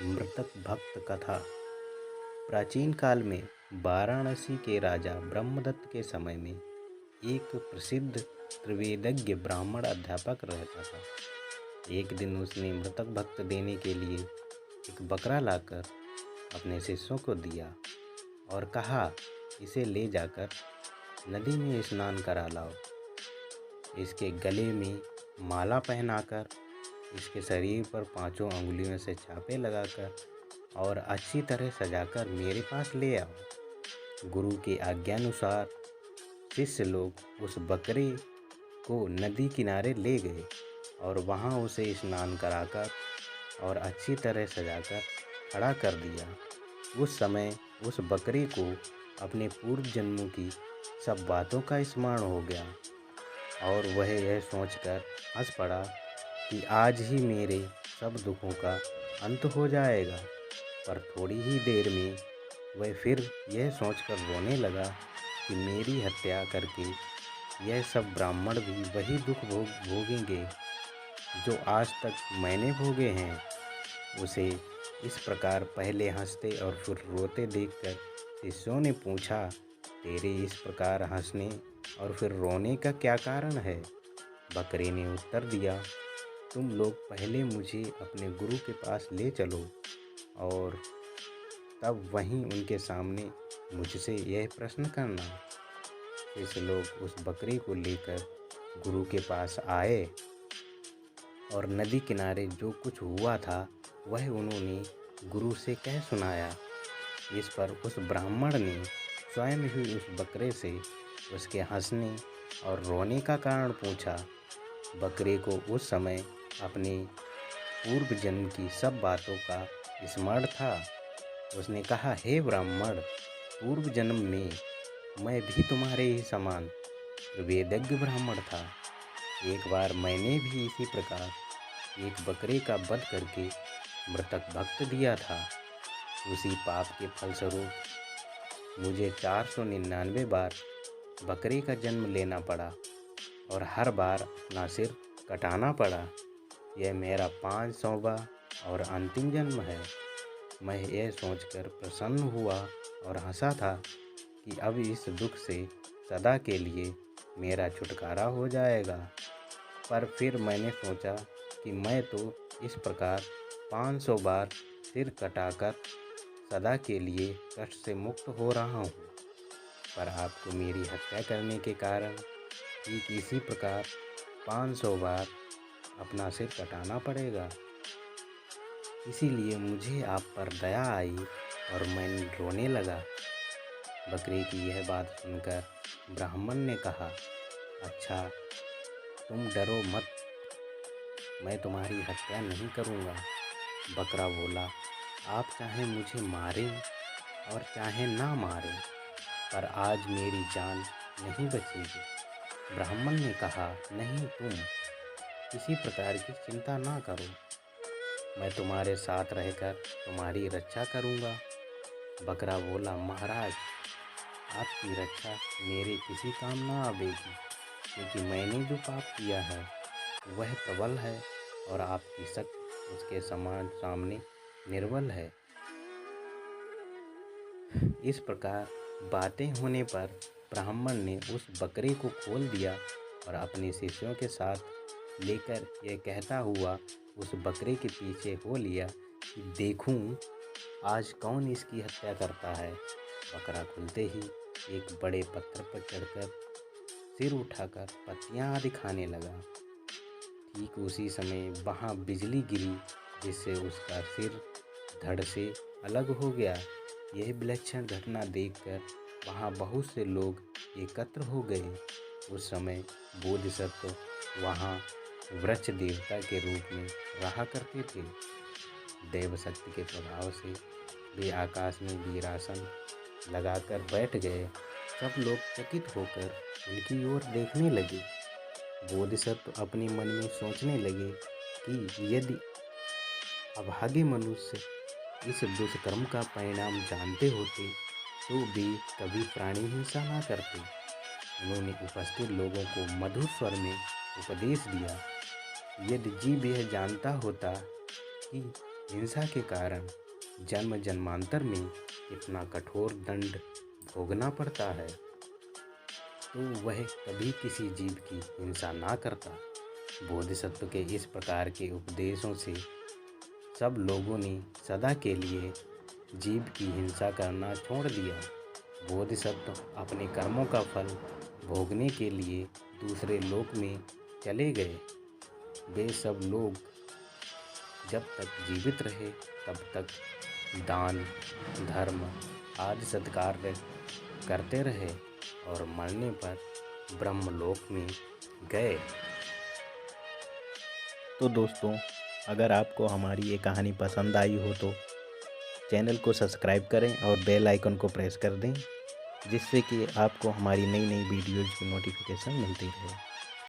मृतक भक्त कथा। प्राचीन काल में वाराणसी के राजा ब्रह्मदत्त के समय में एक प्रसिद्ध त्रिवेदज्ञ ब्राह्मण अध्यापक रहता था। एक दिन उसने मृतक भक्त देने के लिए एक बकरा लाकर अपने शिष्यों को दिया और कहा, इसे ले जाकर नदी में स्नान करा लाओ। इसके गले में माला पहनाकर, इसके शरीर पर 5 अंगुलियों से छापे लगाकर और अच्छी तरह सजाकर मेरे पास ले आओ। गुरु के आज्ञानुसार शिष्य लोग उस बकरे को नदी किनारे ले गए और वहां उसे स्नान कराकर और अच्छी तरह सजाकर खड़ा कर दिया। उस समय उस बकरे को अपने पूर्व जन्मों की सब बातों का स्मरण हो गया और वह यह सोचकर हंस पड़ा कि आज ही मेरे सब दुखों का अंत हो जाएगा। पर थोड़ी ही देर में वह फिर यह सोचकर रोने लगा कि मेरी हत्या करके यह सब ब्राह्मण भी वही दुख भोगेंगे जो आज तक मैंने भोगे हैं। उसे इस प्रकार पहले हंसते और फिर रोते देखकर शिष्यों ने पूछा, तेरे इस प्रकार हंसने और फिर रोने का क्या कारण है? बकरे ने उत्तर दिया, तुम लोग पहले मुझे अपने गुरु के पास ले चलो और तब वहीं उनके सामने मुझसे यह प्रश्न करना। शिष्य लोग उस बकरे को लेकर गुरु के पास आए और नदी किनारे जो कुछ हुआ था वह उन्होंने गुरु से कह सुनाया। इस पर उस ब्राह्मण ने स्वयं ही उस बकरे से उसके हंसने और रोने का कारण पूछा। बकरे को उस समय अपने पूर्व जन्म की सब बातों का स्मरण था। उसने कहा, हे ब्राह्मण, पूर्व जन्म में मैं भी तुम्हारे ही समान वेदज्ञ ब्राह्मण था। एक बार मैंने भी इसी प्रकार एक बकरे का वध करके मृतक भक्त दिया था। उसी पाप के फलस्वरूप मुझे 499 बार बकरे का जन्म लेना पड़ा और हर बार अपना सिर कटाना पड़ा। यह मेरा 500वां और अंतिम जन्म है। मैं यह सोचकर प्रसन्न हुआ और हंसा था कि अब इस दुख से सदा के लिए मेरा छुटकारा हो जाएगा। पर फिर मैंने सोचा कि मैं तो इस प्रकार 500 बार सिर कटाकर सदा के लिए कष्ट से मुक्त हो रहा हूँ, पर आपको मेरी हत्या करने के कारण ठीक इसी प्रकार 500 बार अपना सिर कटाना पड़ेगा। इसीलिए मुझे आप पर दया आई और मैं रोने लगा। बकरे की यह बात सुनकर ब्राह्मण ने कहा, अच्छा, तुम डरो मत, मैं तुम्हारी हत्या नहीं करूँगा। बकरा बोला, आप चाहे मुझे मारें और चाहे ना मारें, पर आज मेरी जान नहीं बचेगी। ब्राह्मण ने कहा, नहीं, तुम किसी प्रकार की चिंता ना करो, मैं तुम्हारे साथ रहकर तुम्हारी रक्षा करूँगा। बकरा बोला, महाराज, आपकी रक्षा मेरे किसी काम ना आवेगी, क्योंकि मैंने जो पाप किया है वह प्रबल है और आपकी शक्ति उसके समान सामने निर्बल है। इस प्रकार बातें होने पर ब्राह्मण ने उस बकरे को खोल दिया और अपने शिष्यों के साथ लेकर यह कहता हुआ उस बकरे के पीछे हो लिया कि देखूं आज कौन इसकी हत्या करता है। बकरा खुलते ही एक बड़े पत्थर पर चढ़कर सिर उठाकर पत्तियां आदि खाने लगा। ठीक उसी समय वहां बिजली गिरी, जिससे उसका सिर धड़ से अलग हो गया। यह विलक्षण घटना देखकर वहां बहुत से लोग एकत्र हो गए। उस समय बोधिसत्व वहां वृक्ष देवता के रूप में रहा करते थे। देव शक्ति के प्रभाव से वे आकाश में वीरासन लगाकर बैठ गए। सब लोग चकित होकर उनकी ओर देखने लगे। बोधिसत्व अपने मन में सोचने लगे कि यदि अभागे मनुष्य इस दुष्कर्म का परिणाम जानते होते तो वे कभी प्राणी हिंसा ना करते। उन्होंने उपस्थित लोगों को मधुर स्वर में उपदेश दिया, यदि जीव यह जानता होता कि हिंसा के कारण जन्म जन्मांतर में इतना कठोर दंड भोगना पड़ता है, तो वह कभी किसी जीव की हिंसा ना करता। बोधिसत्व के इस प्रकार के उपदेशों से सब लोगों ने सदा के लिए जीव की हिंसा करना छोड़ दिया। बोधिसत्व अपने कर्मों का फल भोगने के लिए दूसरे लोक में चले गए। वे सब लोग जब तक जीवित रहे तब तक दान, धर्म आदि सत्कार्य करते रहे और मरने पर ब्रह्मलोक में गए। तो दोस्तों, अगर आपको हमारी ये कहानी पसंद आई हो तो चैनल को सब्सक्राइब करें और बेल आइकन को प्रेस कर दें, जिससे कि आपको हमारी नई नई वीडियोज़ की नोटिफिकेशन मिलती रहे।